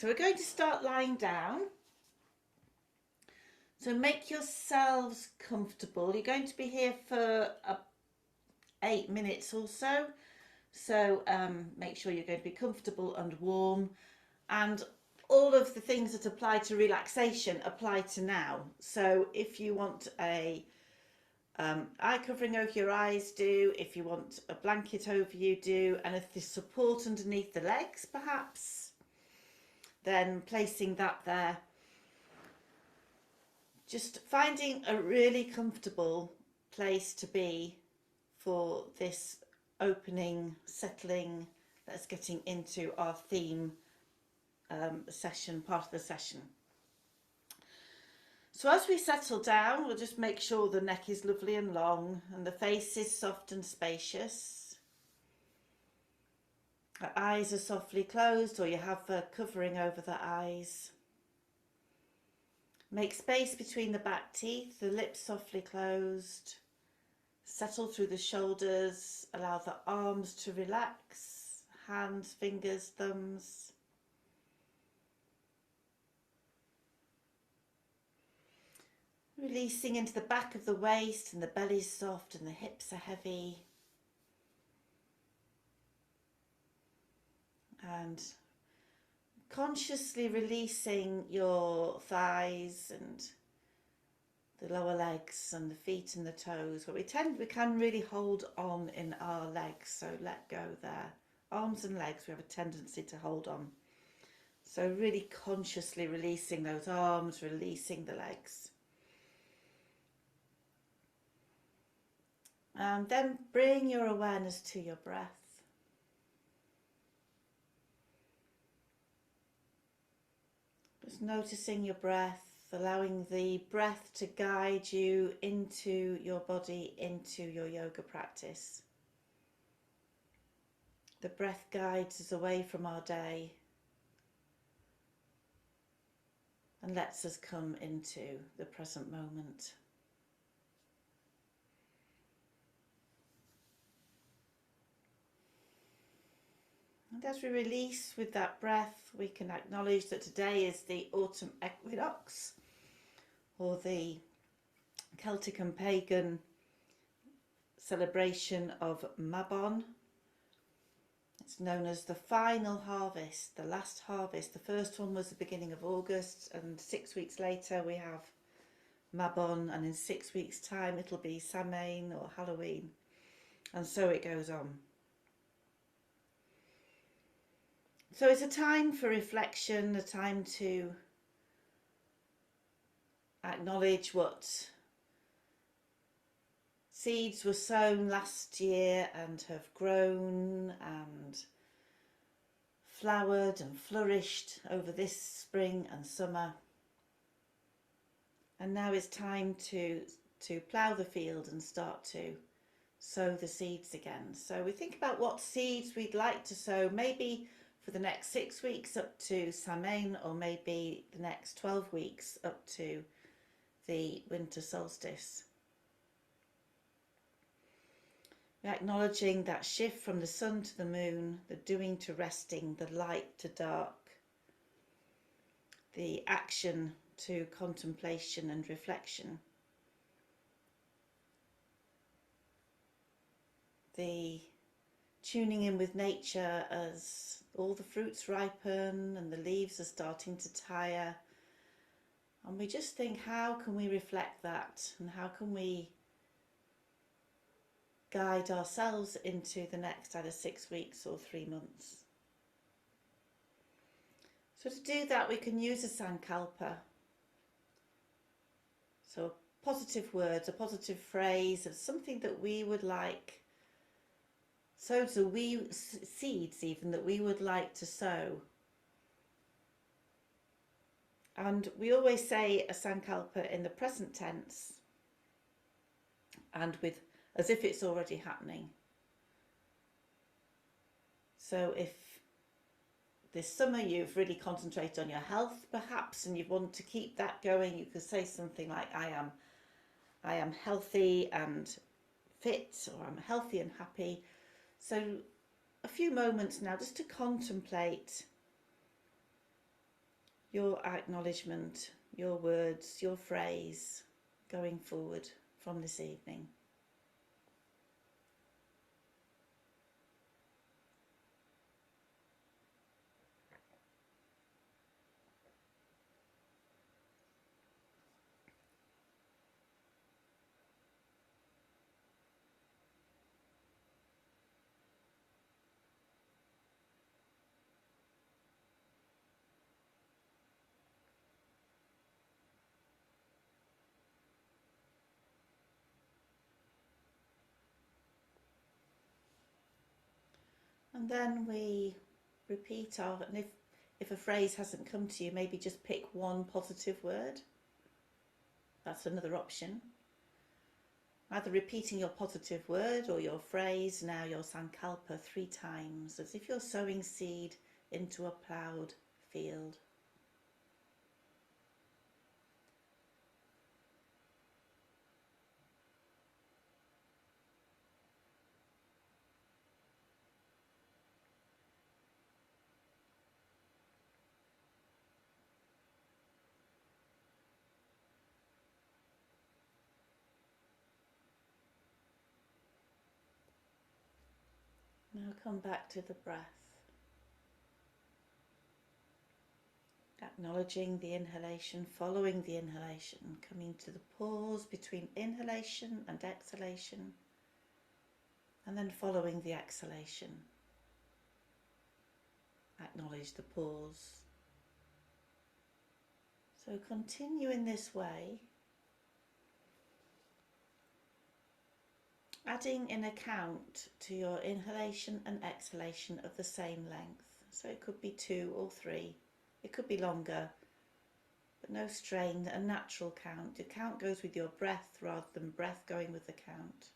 So we're going to start lying down. So make yourselves comfortable. You're going to be here for 8 minutes or so. So make sure you're going to be comfortable and warm. And all of the things that apply to relaxation apply to now. So if you want a eye covering over your eyes, do. If you want a blanket over you, do. And if there's support underneath the legs, perhaps, then placing that there. Just finding a really comfortable place to be for this opening, settling, that's getting into our theme session, part of the session. So as we settle down, we'll just make sure the neck is lovely and long and the face is soft and spacious. The eyes are softly closed, or you have a covering over the eyes. Make space between the back teeth, the lips softly closed. Settle through the shoulders, allow the arms to relax, hands, fingers, thumbs. Releasing into the back of the waist, and the belly's soft and the hips are heavy. And consciously releasing your thighs and the lower legs and the feet and the toes. But we can really hold on in our legs, so let go there. Arms and legs, we have a tendency to hold on. So really consciously releasing those arms, releasing the legs. And then bring your awareness to your breath. Just noticing your breath, allowing the breath to guide you into your body, into your yoga practice. The breath guides us away from our day and lets us come into the present moment. And as we release with that breath, we can acknowledge that today is the autumn equinox, or the Celtic and pagan celebration of Mabon. It's known as the final harvest, the last harvest. The first one was the beginning of August, and 6 weeks later we have Mabon, and in 6 weeks' time it'll be Samhain or Halloween, and so it goes on. So it's a time for reflection, a time to acknowledge what seeds were sown last year and have grown and flowered and flourished over this spring and summer. And now it's time to plough the field and start to sow the seeds again. So we think about what seeds we'd like to sow, maybe for the next 6 weeks up to Samhain, or maybe the next 12 weeks up to the winter solstice. We're acknowledging that shift from the sun to the moon, the doing to resting, the light to dark, the action to contemplation and reflection, the tuning in with nature as all the fruits ripen and the leaves are starting to tire. And we just think, how can we reflect that, and how can we guide ourselves into the next either 6 weeks or 3 months. So to do that, we can use a sankalpa. So positive words, a positive phrase of something that we would like. So seeds even that we would like to sow. And we always say a sankalpa in the present tense and with as if it's already happening. So if this summer you've really concentrated on your health perhaps, and you want to keep that going, you could say something like, I am healthy and fit, or I'm healthy and happy. So a few moments now just to contemplate your acknowledgement, your words, your phrase going forward from this evening. And then we repeat our, and if a phrase hasn't come to you, maybe just pick one positive word. That's another option. Either repeating your positive word or your phrase, now your sankalpa, 3 times, as if you're sowing seed into a ploughed field. Now come back to the breath, acknowledging the inhalation, following the inhalation, coming to the pause between inhalation and exhalation, and then following the exhalation. Acknowledge the pause. So continue in this way, adding in a count to your inhalation and exhalation of the same length. So it could be 2 or 3, it could be longer, but no strain, a natural count. The count goes with your breath rather than breath going with the count.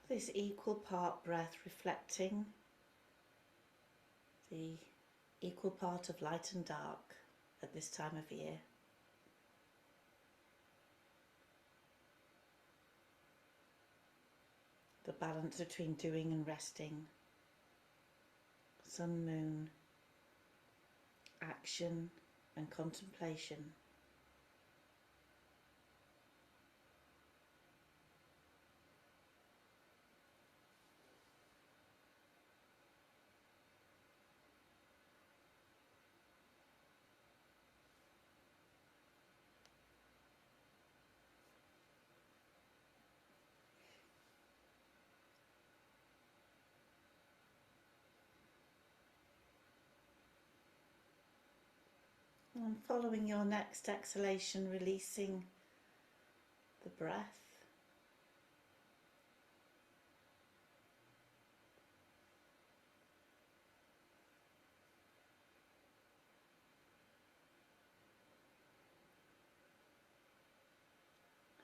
This equal part breath reflecting the equal part of light and dark at this time of year. The balance between doing and resting, sun, moon, action and contemplation. And following your next exhalation, releasing the breath.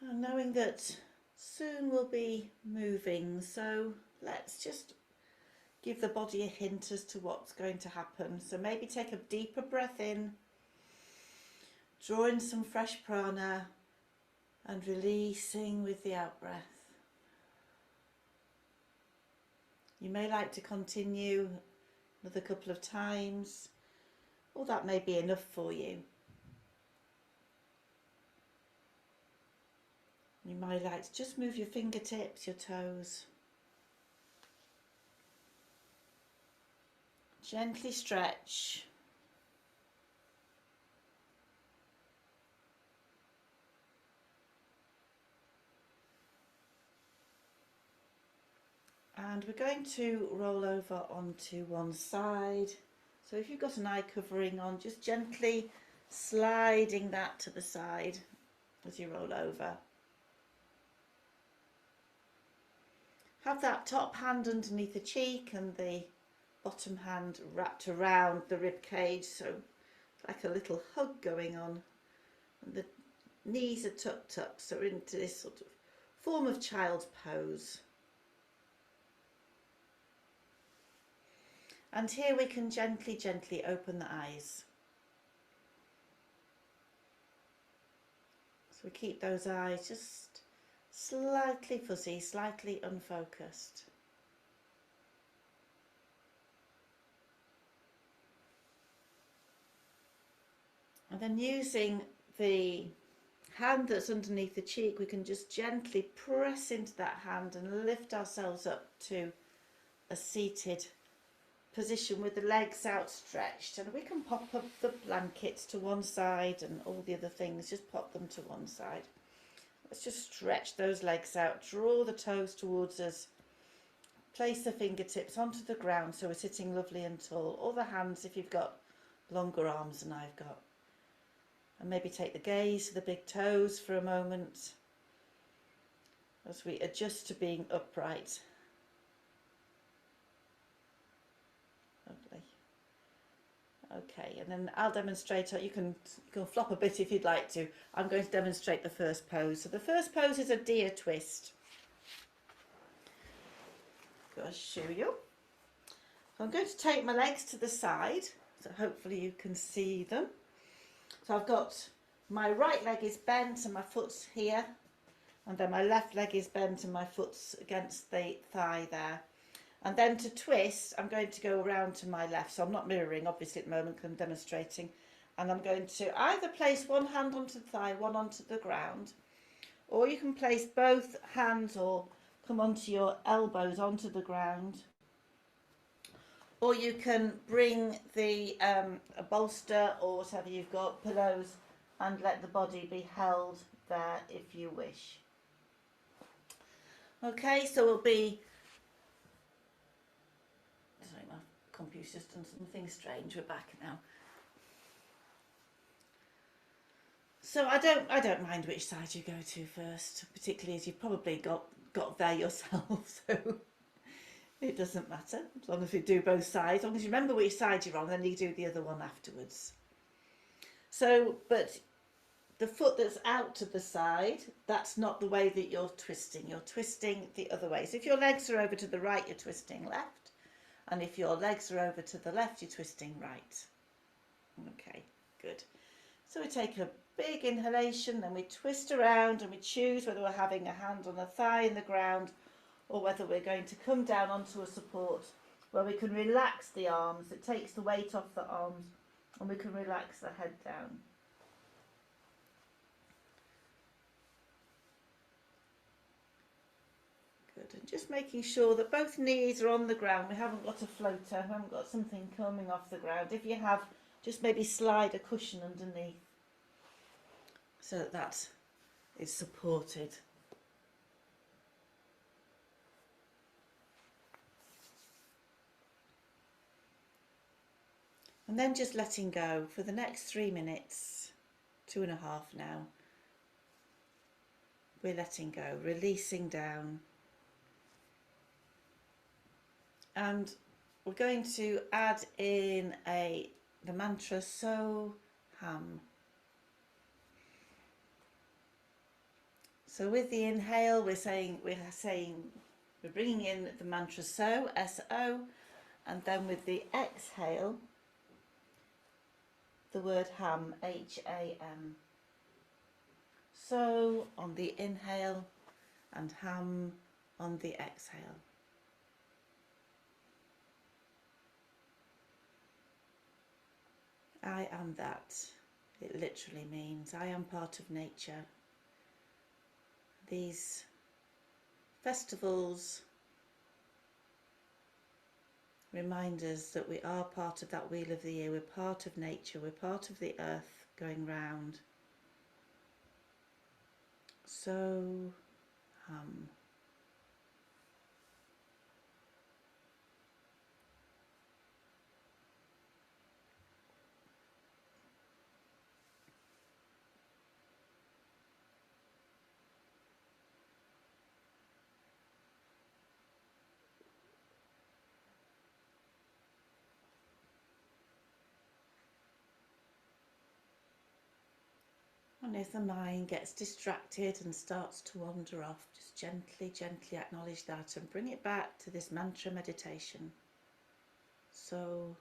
And knowing that soon we'll be moving, so let's just give the body a hint as to what's going to happen. So maybe take a deeper breath in, draw in some fresh prana and releasing with the out breath. You may like to continue another couple of times, or that may be enough for you. You might like to just move your fingertips, your toes. Gently stretch. And we're going to roll over onto one side. So if you've got an eye covering on, just gently sliding that to the side as you roll over. Have that top hand underneath the cheek and the bottom hand wrapped around the rib cage, so like a little hug going on. And the knees are tucked up, so we're into this sort of form of child's pose. And here we can gently, gently open the eyes. So we keep those eyes just slightly fuzzy, slightly unfocused. And then using the hand that's underneath the cheek, we can just gently press into that hand and lift ourselves up to a seated position with the legs outstretched, and we can pop up the blankets to one side and all the other things, just pop them to one side. Let's just stretch those legs out, draw the toes towards us, place the fingertips onto the ground so we're sitting lovely and tall, or the hands if you've got longer arms than I've got. And maybe take the gaze to the big toes for a moment as we adjust to being upright. Lovely. Okay, and then I'll demonstrate. You can flop a bit if you'd like to. I'm going to demonstrate the first pose. So the first pose is a deer twist. I'll show you. So I'm going to take my legs to the side, so hopefully you can see them. So I've got my right leg is bent and my foot's here, and then my left leg is bent and my foot's against the thigh there. And then to twist, I'm going to go around to my left. So I'm not mirroring, obviously, at the moment because I'm demonstrating. And I'm going to either place one hand onto the thigh, one onto the ground, or you can place both hands or come onto your elbows onto the ground. Or you can bring the a bolster or whatever you've got, pillows, and let the body be held there if you wish. Okay, so we'll be... Sorry, my computer's just done something strange. We're back now. So I don't mind which side you go to first, particularly as you've probably got there yourself, so it doesn't matter as long as we do both sides. As long as you remember which side you're on, then you do the other one afterwards. So, but the foot that's out to the side, that's not the way that you're twisting. You're twisting the other way. So if your legs are over to the right, you're twisting left. And if your legs are over to the left, you're twisting right. Okay, good. So we take a big inhalation, then we twist around and we choose whether we're having a hand on the thigh in the ground or whether we're going to come down onto a support where we can relax the arms. It takes the weight off the arms and we can relax the head down. Good, and just making sure that both knees are on the ground. We haven't got a floater, we haven't got something coming off the ground. If you have, just maybe slide a cushion underneath so that that is supported. And then just letting go for the next 3 minutes, 2.5 now. We're letting go, releasing down. And we're going to add in the mantra So Ham. So with the inhale, we're bringing in the mantra So, S-O, and then with the exhale, the word Ham, H-A-M. So on the inhale and Ham on the exhale. I am that. It literally means I am part of nature. These festivals remind us that we are part of that wheel of the year. We're part of nature. We're part of the earth going round. So, And if the mind gets distracted and starts to wander off, just gently, gently acknowledge that and bring it back to this mantra meditation. So,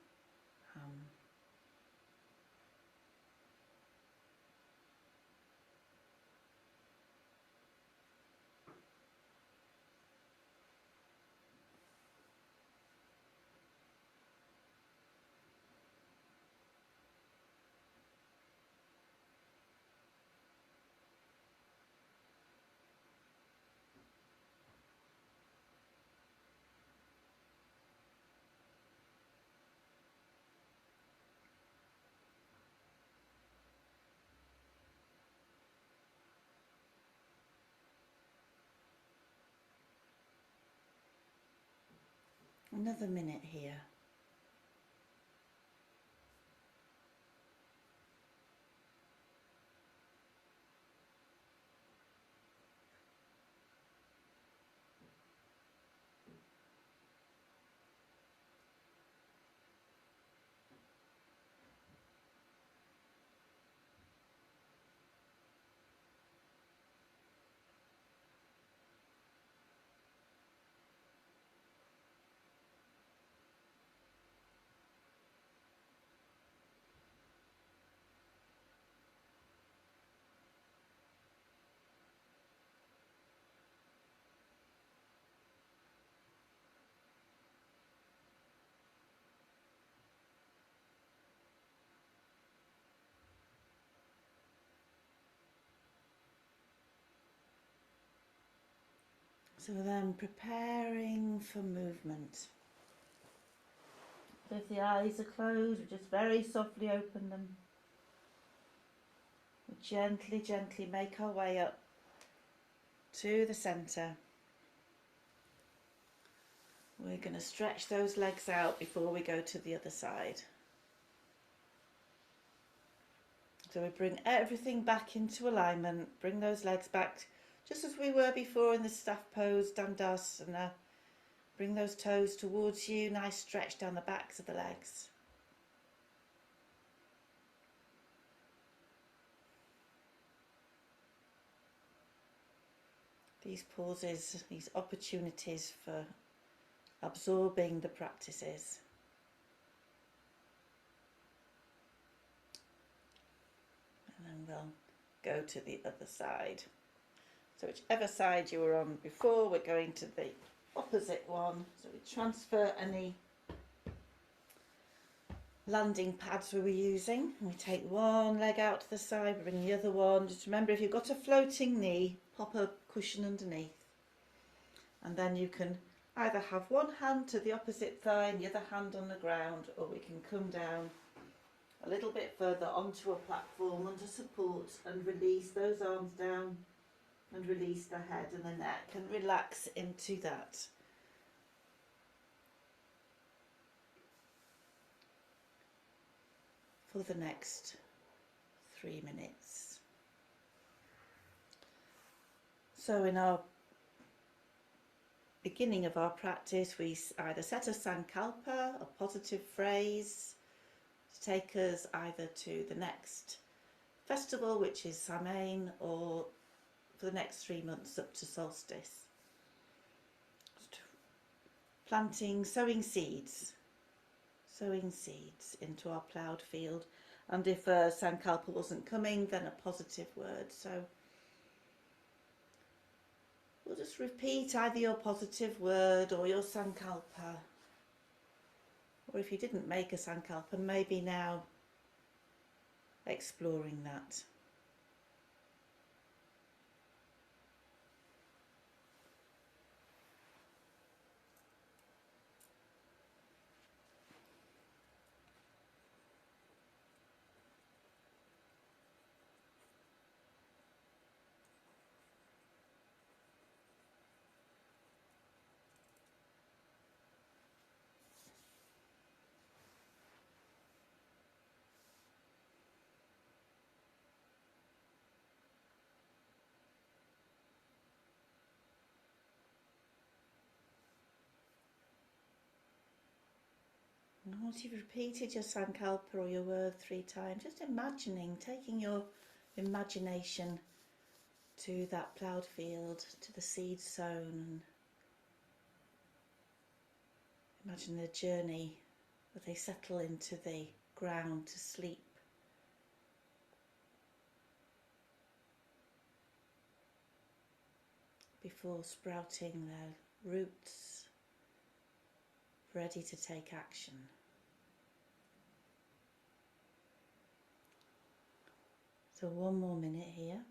another minute here. So then preparing for movement. So if the eyes are closed, we just very softly open them. We gently, gently make our way up to the centre. We're going to stretch those legs out before we go to the other side. So we bring everything back into alignment, bring those legs back just as we were before in the staff pose, Dandasana. Bring those toes towards you, nice stretch down the backs of the legs. These pauses, these opportunities for absorbing the practices. And then we'll go to the other side. So whichever side you were on before, we're going to the opposite one. So we transfer any landing pads we were using. We take one leg out to the side, we bring the other one. Just remember, if you've got a floating knee, pop a cushion underneath. And then you can either have one hand to the opposite thigh and the other hand on the ground, or we can come down a little bit further onto a platform under support and release those arms down and release the head and the neck and relax into that. For the next 3 minutes. So in our beginning of our practice, we either set a sankalpa, a positive phrase, to take us either to the next festival, which is Samhain, or for the next 3 months up to solstice. Sowing seeds into our ploughed field. And if a sankalpa wasn't coming, then a positive word. So we'll just repeat either your positive word or your sankalpa. Or if you didn't make a sankalpa, maybe now exploring that. And once you've repeated your sankalpa or your word 3 times, just imagining taking your imagination to that ploughed field, to the seeds sown. Imagine the journey where they settle into the ground to sleep. Before sprouting their roots, ready to take action. So one more minute here.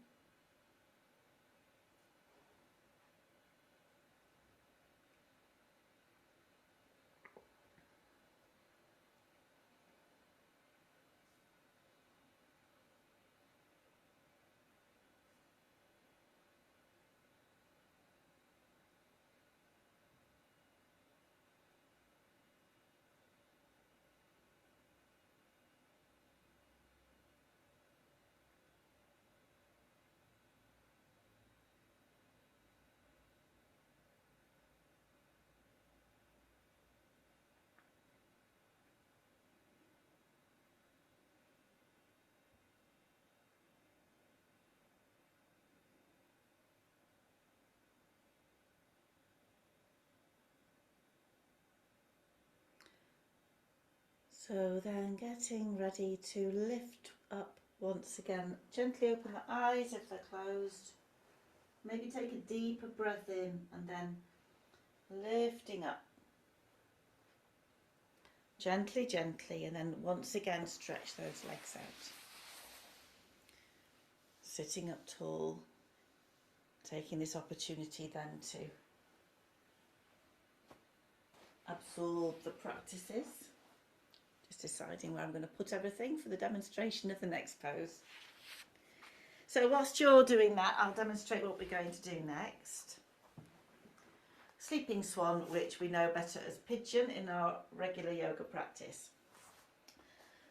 So then getting ready to lift up once again. Gently open the eyes if they're closed. Maybe take a deeper breath in and then lifting up. Gently, gently, and then once again stretch those legs out. Sitting up tall, taking this opportunity then to absorb the practices. Just deciding where I'm going to put everything for the demonstration of the next pose. So whilst you're doing that, I'll demonstrate what we're going to do next. Sleeping Swan, which we know better as Pigeon in our regular yoga practice.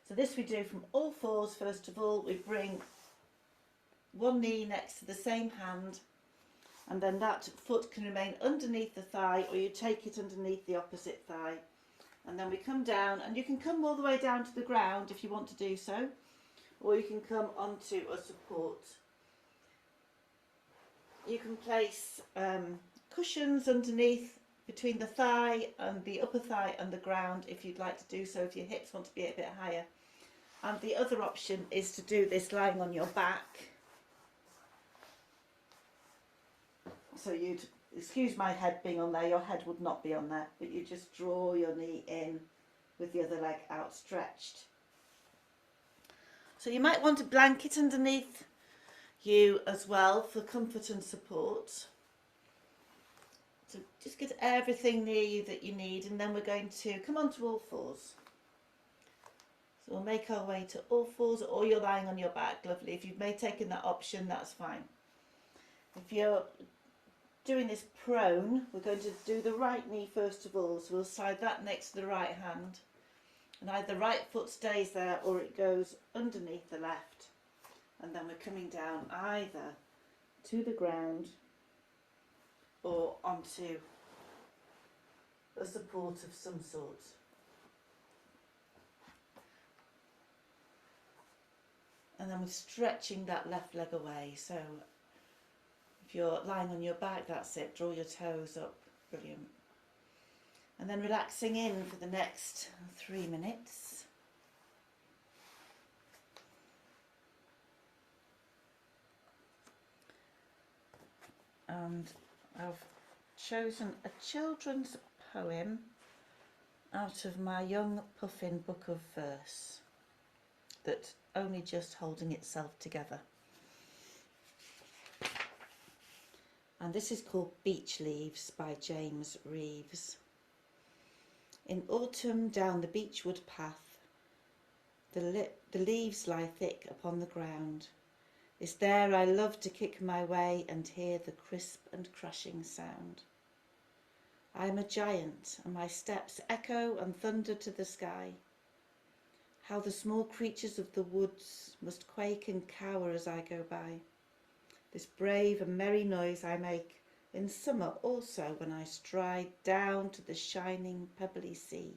So this we do from all fours. First of all, we bring one knee next to the same hand, and then that foot can remain underneath the thigh, or you take it underneath the opposite thigh. And then we come down, and you can come all the way down to the ground if you want to do so, or you can come onto a support. You can place cushions underneath between the thigh and the upper thigh and the ground if you'd like to do so, if your hips want to be a bit higher. And the other option is to do this lying on your back. So you'd, excuse my head being on there, your head would not be on there, but you just draw your knee in with the other leg outstretched. So you might want a blanket underneath you as well for comfort and support. So just get everything near you that you need, and then we're going to come onto all fours. So we'll make our way to all fours, or you're lying on your back, lovely. If you've taken that option, that's fine. If you're doing this prone, we're going to do the right knee first of all, so we'll slide that next to the right hand, and either the right foot stays there or it goes underneath the left, and then we're coming down either to the ground or onto a support of some sort. And then we're stretching that left leg away. So if you're lying on your back, that's it, draw your toes up, brilliant. And then relaxing in for the next 3 minutes. And I've chosen a children's poem out of my Young Puffin book of verse, that's only just holding itself together. And this is called Beech Leaves by James Reeves. In autumn down the beechwood path, the leaves lie thick upon the ground. It's there I love to kick my way and hear the crisp and crashing sound. I am a giant, and my steps echo and thunder to the sky. How the small creatures of the woods must quake and cower as I go by. This brave and merry noise I make in summer also, when I stride down to the shining pebbly sea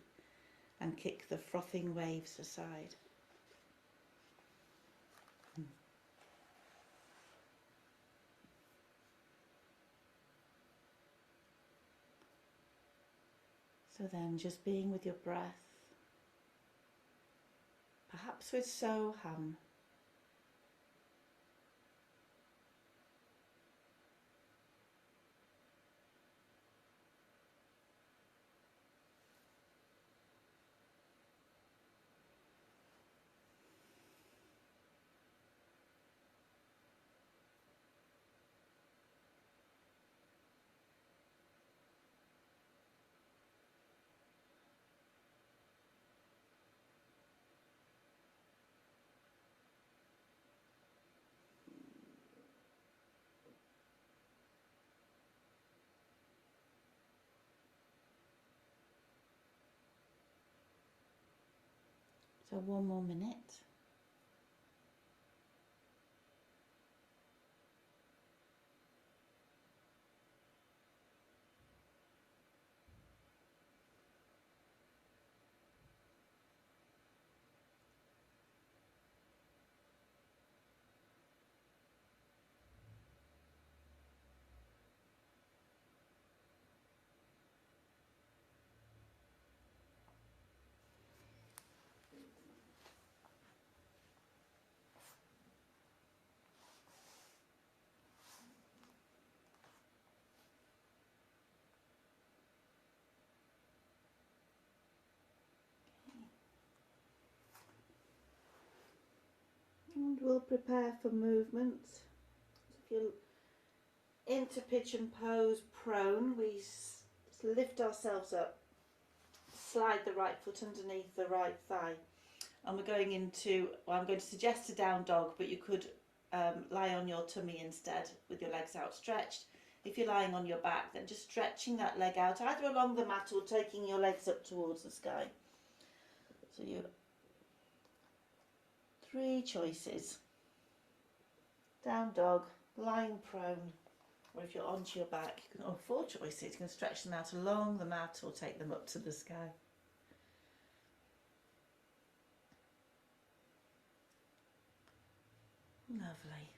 and kick the frothing waves aside. So then just being with your breath, perhaps with So Hum. So one more minute. And we'll prepare for movement. So if you're into pigeon pose prone, we lift ourselves up, slide the right foot underneath the right thigh, and we're going into, well, I'm going to suggest a down dog, but you could lie on your tummy instead with your legs outstretched. If you're lying on your back, then just stretching that leg out either along the mat or taking your legs up towards the sky. So you 3 choices: down dog, lying prone, or if you're onto your back, you can, 4 choices. You can stretch them out along the mat or take them up to the sky. Lovely.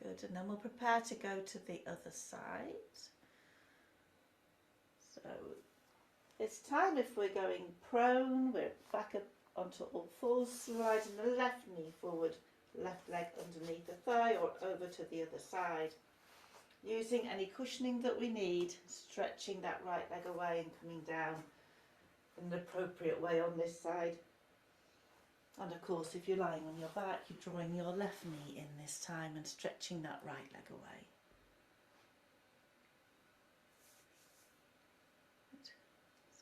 Good. And then we'll prepare to go to the other side. So this time, if we're going prone, we're back up onto all fours, sliding the left knee forward, left leg underneath the thigh or over to the other side. Using any cushioning that we need, stretching that right leg away and coming down in an appropriate way on this side. And of course, if you're lying on your back, you're drawing your left knee in this time and stretching that right leg away.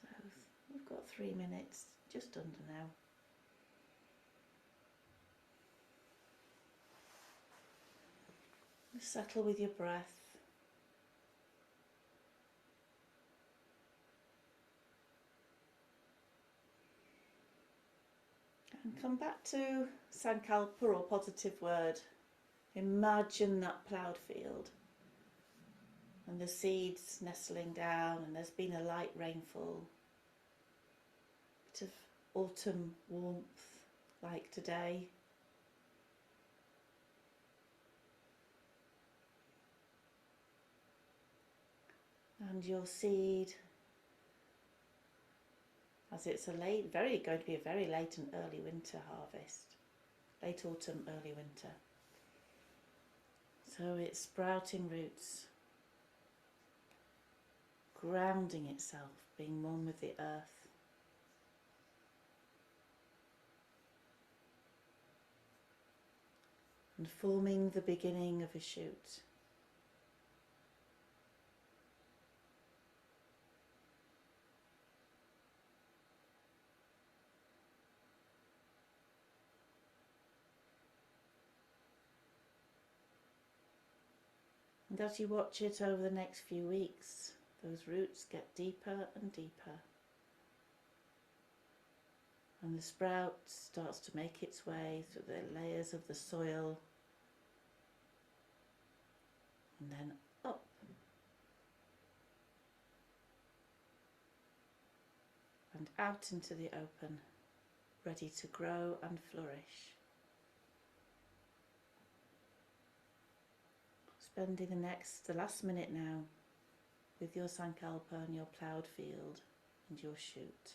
So we've got 3 minutes, just under now. Settle with your breath. And come back to Sankalpa or positive word. Imagine that ploughed field and the seeds nestling down, and there's been a light rainfall. A bit of autumn warmth like today. And your seed, as it's going to be a very late and early winter harvest, late autumn, early winter. So it's sprouting roots, grounding itself, being one with the earth. And forming the beginning of a shoot. And as you watch it over the next few weeks, those roots get deeper and deeper. And the sprout starts to make its way through the layers of the soil. And then up. And out into the open, ready to grow and flourish. Spending the last minute now with your Sankalpa and your ploughed field and your shoot.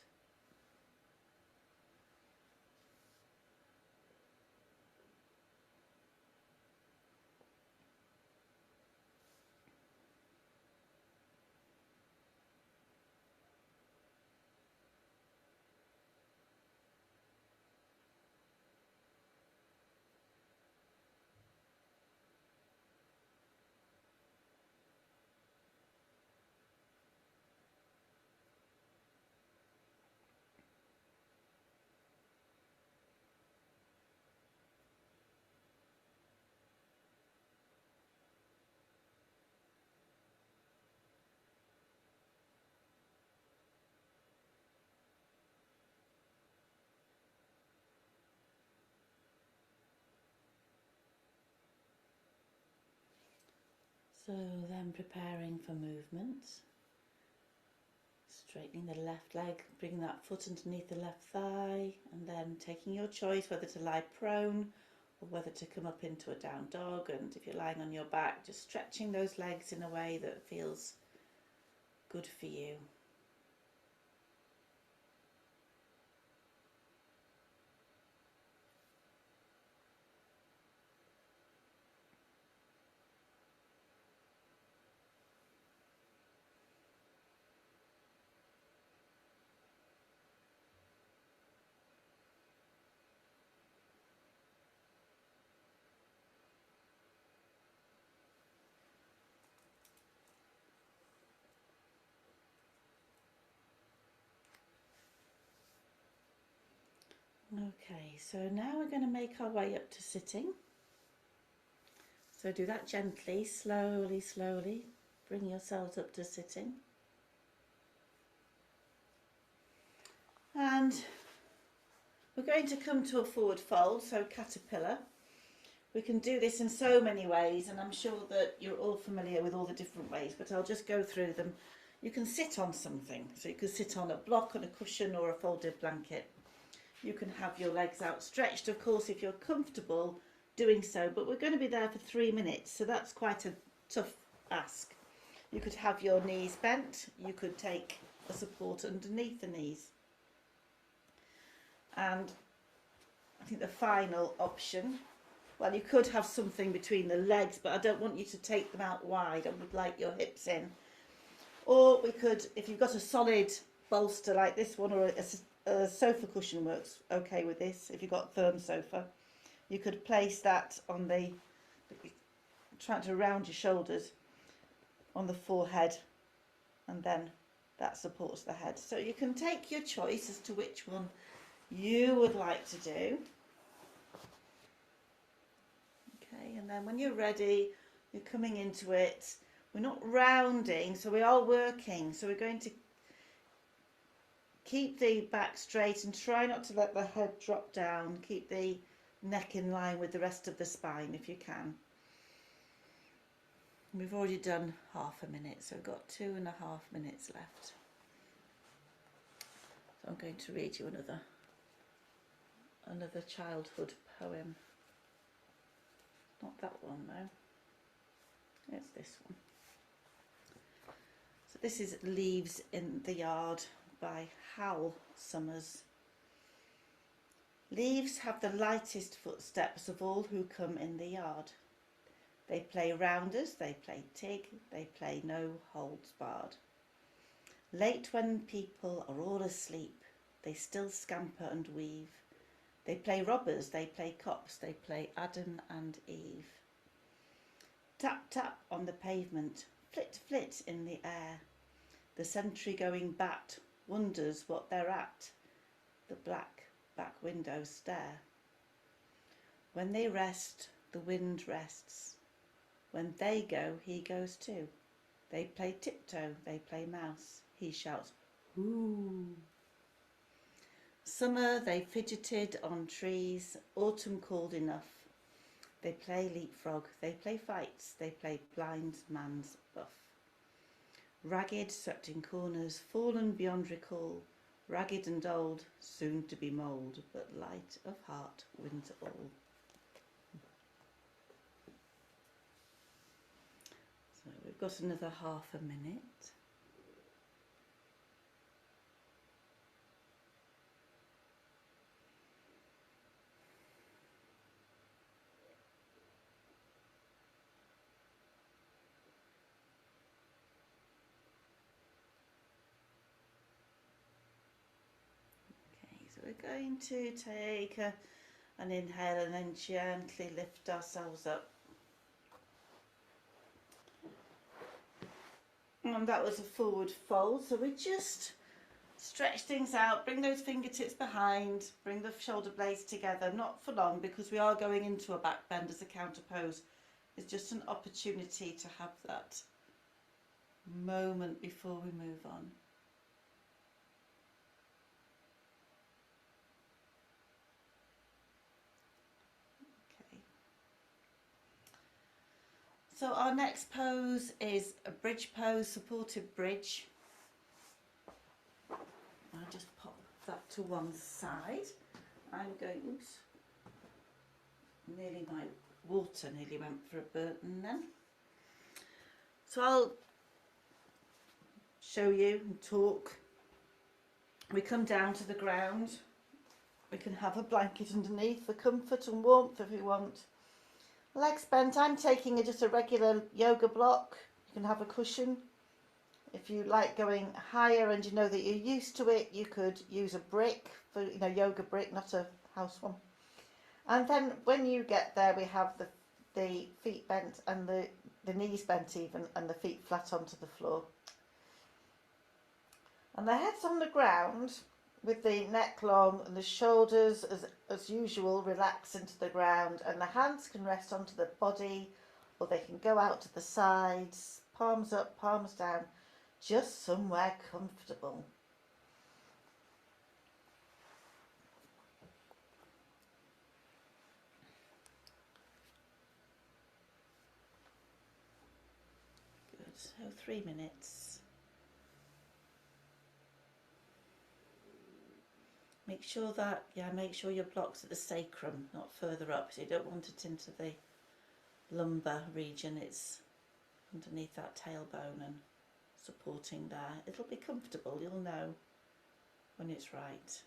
So then preparing for movement, straightening the left leg, bringing that foot underneath the left thigh, and then taking your choice whether to lie prone or whether to come up into a down dog. And if you're lying on your back, just stretching those legs in a way that feels good for you. Okay, so now we're going to make our way up to sitting. So do that gently, slowly, slowly. Bring yourselves up to sitting. And we're going to come to a forward fold, so caterpillar. We can do this in so many ways, and I'm sure that you're all familiar with all the different ways, but I'll just go through them. You can sit on something, so you can sit on a block, on a cushion, or a folded blanket. You can have your legs outstretched, of course, if you're comfortable doing so, but we're going to be there for 3 minutes, so that's quite a tough ask. You could have your knees bent, you could take a support underneath the knees. And I think the final option, well, you could have something between the legs, but I don't want you to take them out wide. I would like your hips in. Or we could, if you've got a solid bolster like this one, or a sofa cushion works okay with this. If you've got a firm sofa, you could place that on the, trying to round your shoulders, on the forehead, and then that supports the head. So you can take your choice as to which one you would like to do. Okay, and then when you're ready, you're coming into it. We're not rounding, so we are working. So we're going to keep the back straight and try not to let the head drop down. Keep the neck in line with the rest of the spine if you can. We've already done half a minute, so we've got 2.5 minutes left. So I'm going to read you another childhood poem. Not that one though. It's this one. So this is Leaves in the Yard by Hal Summers. Leaves have the lightest footsteps of all who come in the yard. They play rounders, they play tig, they play no holds barred. Late when people are all asleep, they still scamper and weave. They play robbers, they play cops, they play Adam and Eve. Tap tap on the pavement, flit flit in the air. The sentry-going bat wonders what they're at. The black back windows stare. When they rest, the wind rests. When they go, he goes too. They play tiptoe, they play mouse. He shouts, "Ooh." Summer they fidgeted on trees. Autumn called enough. They play leapfrog, they play fights, they play blind man's buff. Ragged, swept in corners, fallen beyond recall, ragged and old, soon to be mould, but light of heart wins all. So we've got another half a minute. going to take an inhale and then gently lift ourselves up. And that was a forward fold, so we just stretch things out, bring those fingertips behind, bring the shoulder blades together, not for long because we are going into a back bend as a counter pose. It's just an opportunity to have that moment before we move on. Okay. So our next pose is a bridge pose, supported bridge. I'll just pop that to one side. I'm going, oops, nearly my water nearly went for a burn then. So I'll show you and talk. We come down to the ground. We can have a blanket underneath for comfort and warmth if we want. Legs bent. I'm taking just a regular yoga block. You can have a cushion. If you like going higher and you know that you're used to it, you could use a brick for, yoga brick, not a house one. And then when you get there, we have the feet bent and the knees bent even, and the feet flat onto the floor. And the head's on the ground with the neck long and the shoulders, as usual, relax into the ground, and the hands can rest onto the body or they can go out to the sides, palms up, palms down, just somewhere comfortable. Good, so 3 minutes. Make sure your block's at the sacrum, not further up, so you don't want it into the lumbar region. It's underneath that tailbone and supporting there. It'll be comfortable, you'll know when it's right.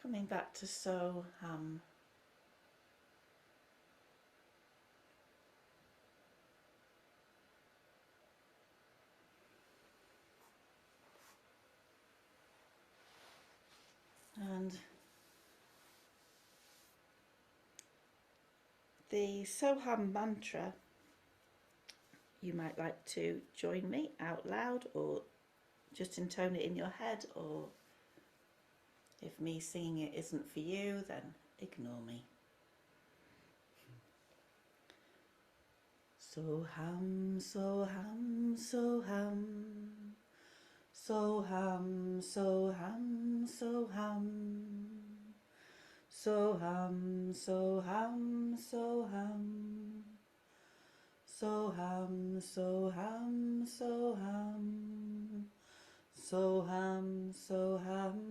Coming back to So Hum. And the So Hum mantra, you might like to join me out loud or just intone it in your head, or if me singing it isn't for you, then ignore me. So hum, so hum, so hum. So hum, so hum, so hum. So hum, so hum, so hum. So hum, so hum, so hum. So hum, so hum.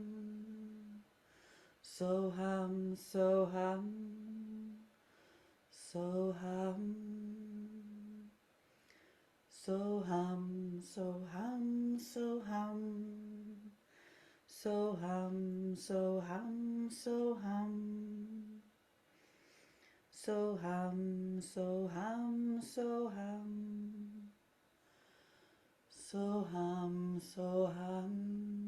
So hum, so hum. So hum. So hum, so hum, so hum. So hum, so hum, so hum. So hum, so hum, so hum. So hum, so hum.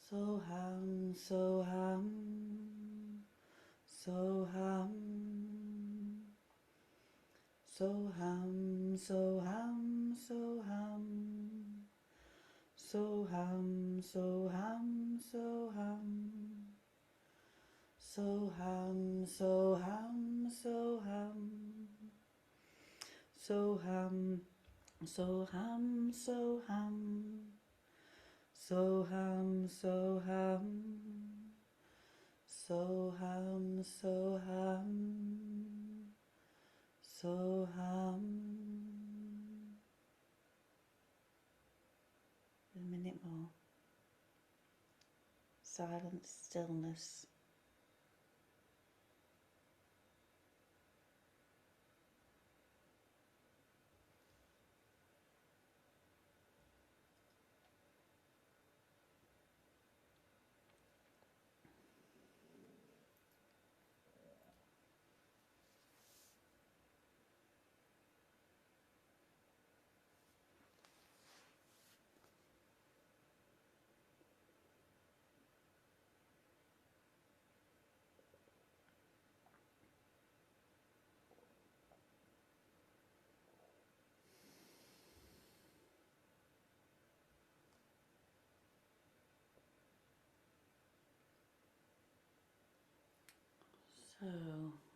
So hum, so hum. So hum. So hum, so hum, so hum. So hum, so hum, so hum. So hum, so hum, so hum. So hum, so hum, so hum. So hum, so hum. So hum, so hum. So hum. A minute more. Silence, stillness. So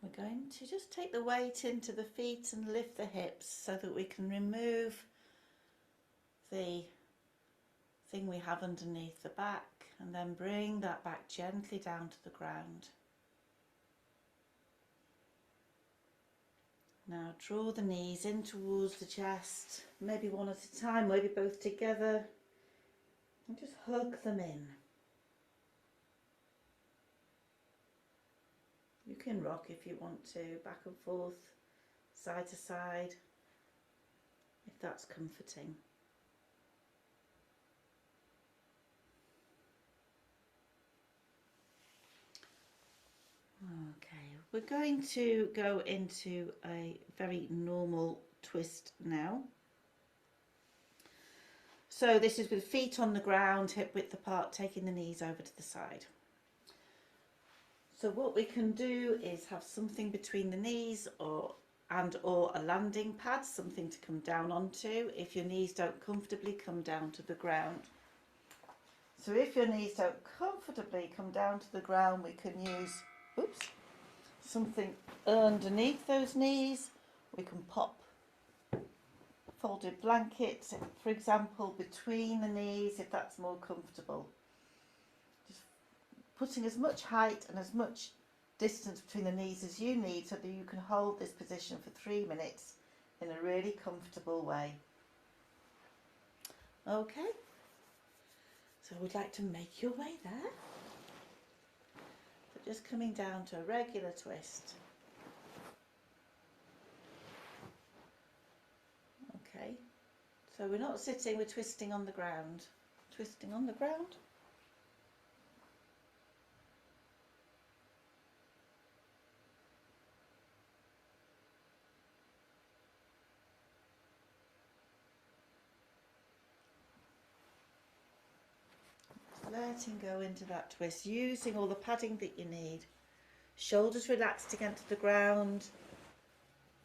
we're going to just take the weight into the feet and lift the hips so that we can remove the thing we have underneath the back, and then bring that back gently down to the ground. Now draw the knees in towards the chest, maybe one at a time, maybe both together, and just hug them in. You can rock if you want to, back and forth, side to side, if that's comforting. Okay, we're going to go into a very normal twist now. So this is with feet on the ground, hip width apart, taking the knees over to the side. So what we can do is have something between the knees or a landing pad, something to come down onto. If your knees don't comfortably come down to the ground. So if your knees don't comfortably come down to the ground, we can use, something underneath those knees. We can pop folded blankets, for example, between the knees if that's more comfortable. Just putting as much height and as much distance between the knees as you need so that you can hold this position for 3 minutes in a really comfortable way. Okay, so we'd like to make your way there. So just coming down to a regular twist. Okay, so we're not sitting, we're twisting on the ground. Twisting on the ground. Letting go into that twist, using all the padding that you need. Shoulders relaxed against the ground,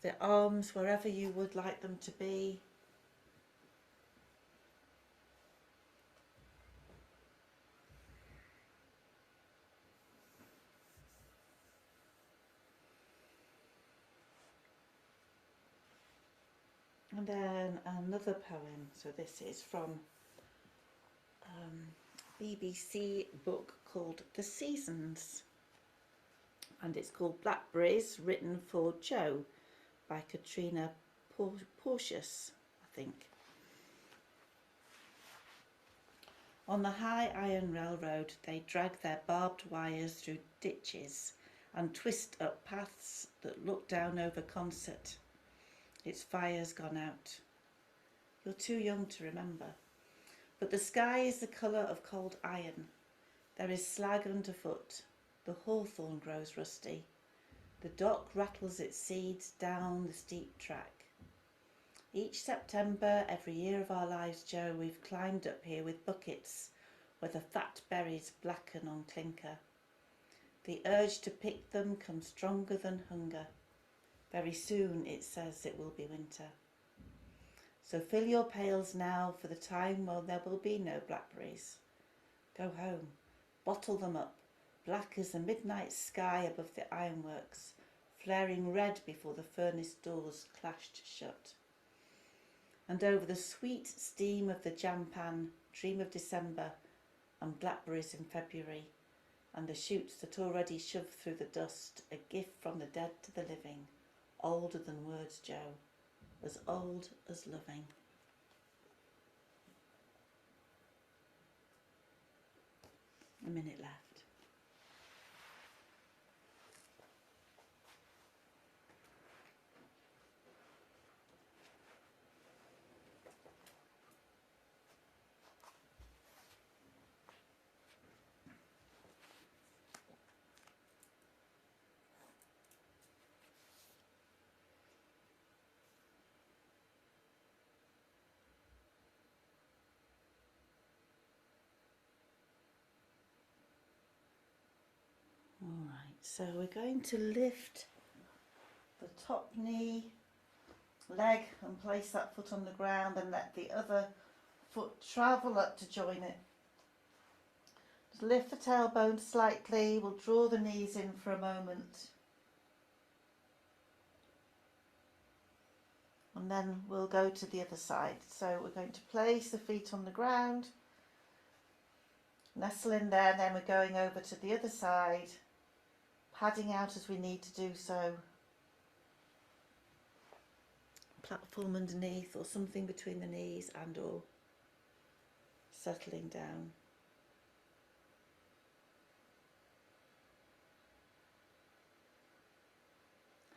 the arms wherever you would like them to be. And then another poem. So this is from BBC book called The Seasons, and it's called Blackberries, written for Joe by Katrina Porteous, I think. On the high iron railroad they drag their barbed wires through ditches and twist up paths that look down over Concert. Its fire's gone out. You're too young to remember. But the sky is the colour of cold iron. There is slag underfoot. The hawthorn grows rusty. The dock rattles its seeds down the steep track. Each September, every year of our lives, Joe, we've climbed up here with buckets where the fat berries blacken on clinker. The urge to pick them comes stronger than hunger. Very soon, it says, it will be winter. So fill your pails now for the time when there will be no blackberries. Go home, bottle them up, black as the midnight sky above the ironworks, flaring red before the furnace doors clashed shut. And over the sweet steam of the jam pan, dream of December and blackberries in February, and the shoots that already shove through the dust, a gift from the dead to the living, older than words, Joe. As old as loving. A minute left. Alright, so we're going to lift the top knee, leg, and place that foot on the ground and let the other foot travel up to join it. Just lift the tailbone slightly, we'll draw the knees in for a moment. and then we'll go to the other side. So we're going to place the feet on the ground, nestle in there, and then we're going over to the other side, padding out as we need to do so. Platform underneath or something between the knees, and or settling down.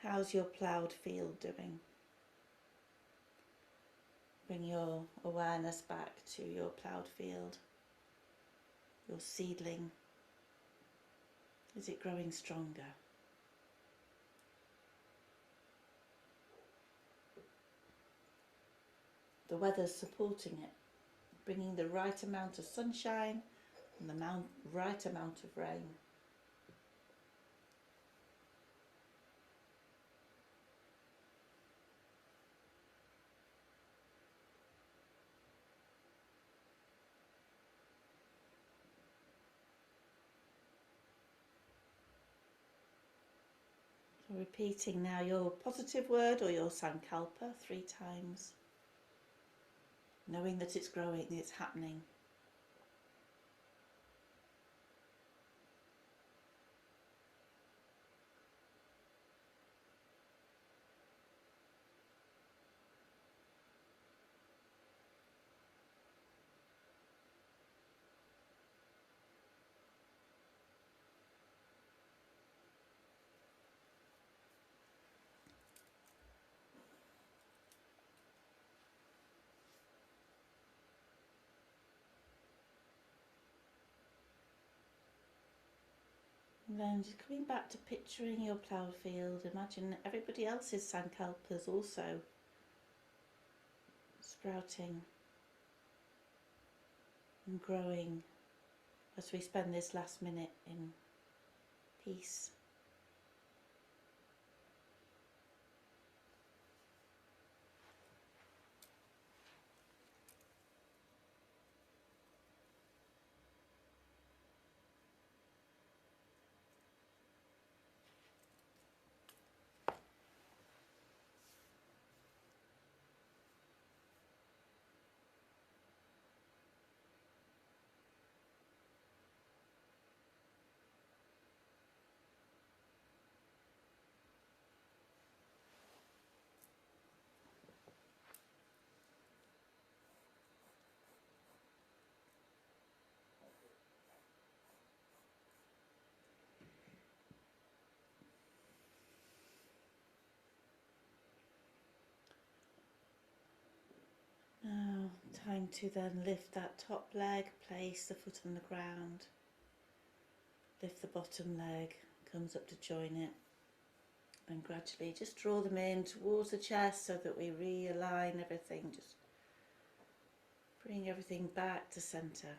How's your ploughed field doing? Bring your awareness back to your ploughed field, your seedling. Is it growing stronger? The weather's supporting it, bringing the right amount of sunshine and the right amount of rain. So repeating now your positive word or your sankalpa 3 times, knowing that it's growing, it's happening. And then just coming back to picturing your ploughed field, imagine everybody else's sankalpas also sprouting and growing as we spend this last minute in peace. Now, time to then lift that top leg, place the foot on the ground, lift the bottom leg, comes up to join it, and gradually just draw them in towards the chest so that we realign everything, just bring everything back to centre.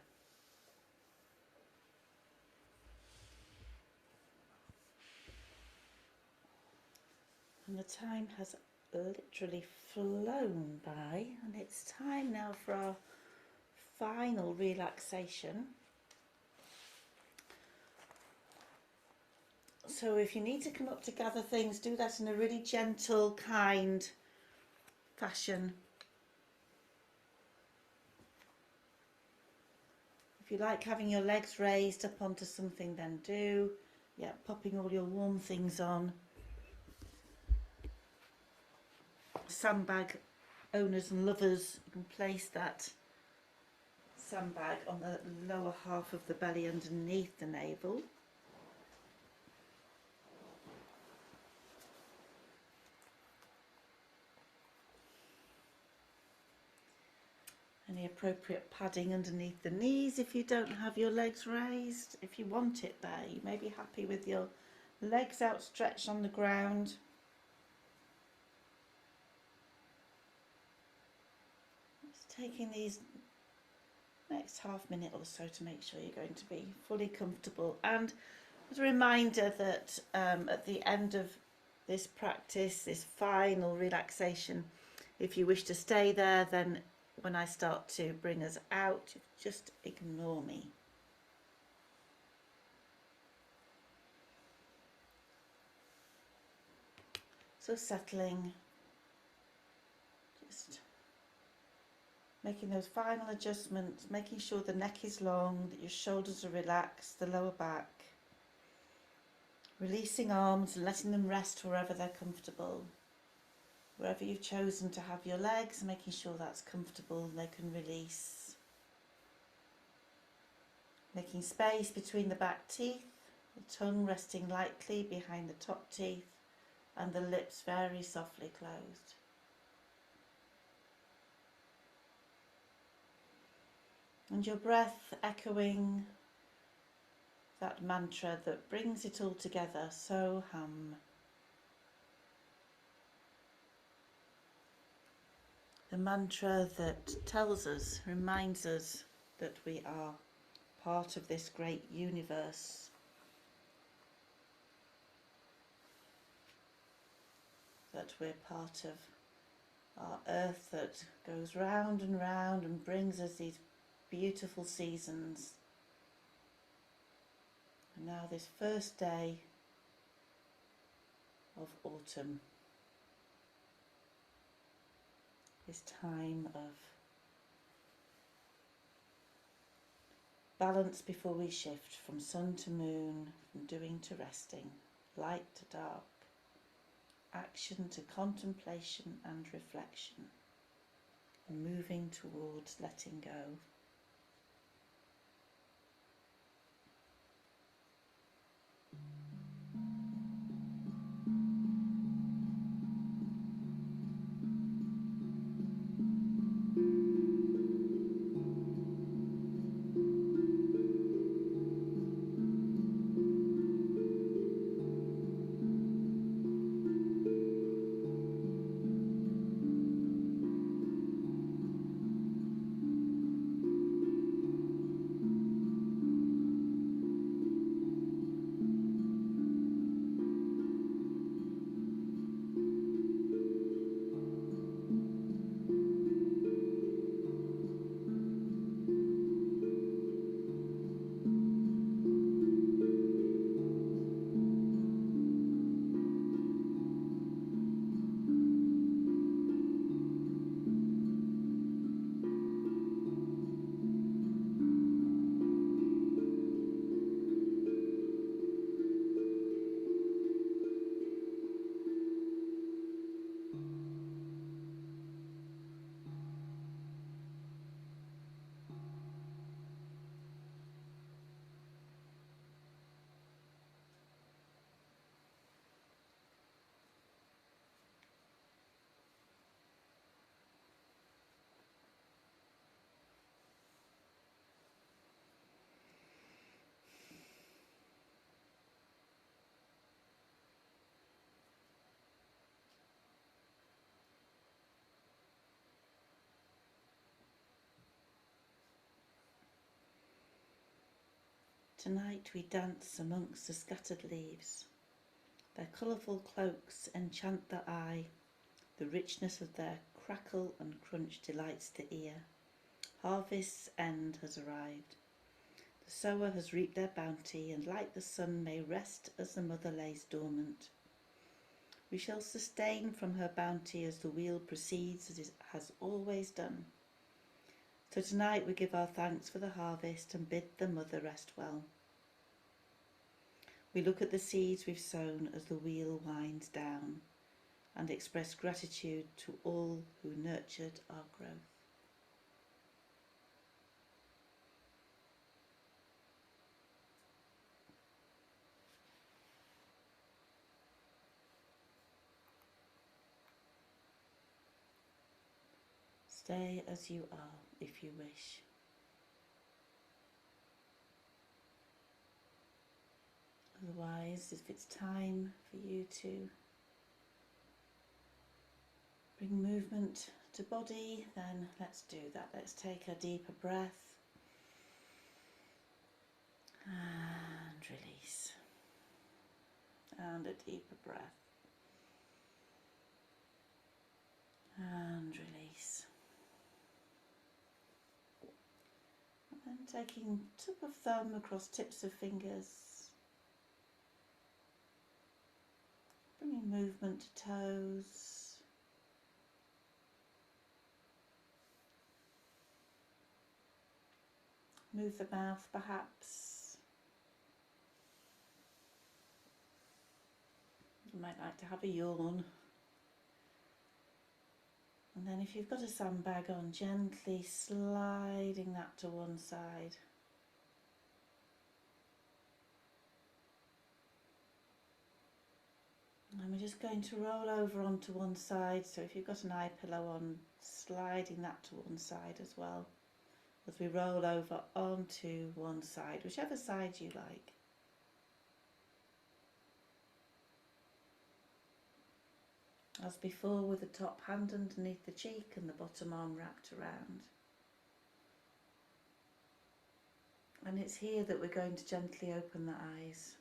And the time has literally flown by, and it's time now for our final relaxation. So if you need to come up to gather things, do that in a really gentle, kind fashion. If you like having your legs raised up onto something, then do. Yeah, popping all your warm things on. Sandbag owners and lovers, you can place that sandbag on the lower half of the belly underneath the navel. Any appropriate padding underneath the knees if you don't have your legs raised. If you want it there, you may be happy with your legs outstretched on the ground. Just taking these next half minute or so to make sure you're going to be fully comfortable. And as a reminder that at the end of this practice, this final relaxation, if you wish to stay there, then when I start to bring us out, just ignore me. So settling, Making those final adjustments, making sure the neck is long, that your shoulders are relaxed, the lower back. Releasing arms and letting them rest wherever they're comfortable. Wherever you've chosen to have your legs, making sure that's comfortable, they can release. Making space between the back teeth, the tongue resting lightly behind the top teeth, and the lips very softly closed. And your breath echoing that mantra that brings it all together, so hum. The mantra that tells us, reminds us that we are part of this great universe. That we're part of our earth that goes round and brings us these beautiful seasons. And now this first day of autumn, this time of balance before we shift from sun to moon, from doing to resting, light to dark, action to contemplation and reflection, and moving towards letting go. Tonight we dance amongst the scattered leaves. Their colourful cloaks enchant the eye. The richness of their crackle and crunch delights the ear. Harvest's end has arrived. The sower has reaped their bounty, and like the sun may rest as the mother lays dormant. We shall sustain from her bounty as the wheel proceeds as it has always done. So tonight we give our thanks for the harvest and bid the mother rest well. We look at the seeds we've sown as the wheel winds down and express gratitude to all who nurtured our growth. Stay as you are if you wish. Otherwise, if it's time for you to bring movement to body, then let's do that. Let's take a deeper breath and release. And a deeper breath and release. And then taking tip of thumb across tips of fingers, bringing movement to toes, Move the mouth perhaps. You might like to have a yawn. And then if you've got a sandbag on, gently sliding that to one side. And we're just going to roll over onto one side. So if you've got an eye pillow on, sliding that to one side as well. As we roll over onto one side, whichever side you like. As before, with the top hand underneath the cheek and the bottom arm wrapped around. And it's here that we're going to gently open the eyes.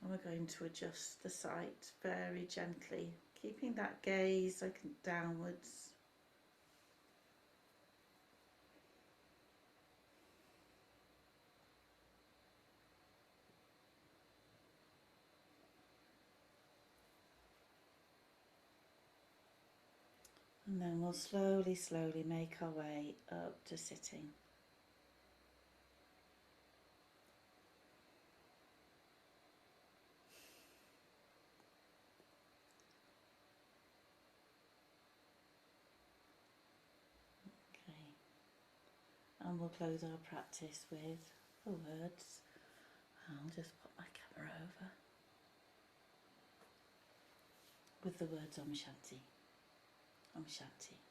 And we're going to adjust the sight very gently, keeping that gaze looking downwards. And then we'll slowly, slowly make our way up to sitting. Okay. And we'll close our practice with the words. I'll just put my camera over. With the words Om Shanti. Om Shanti.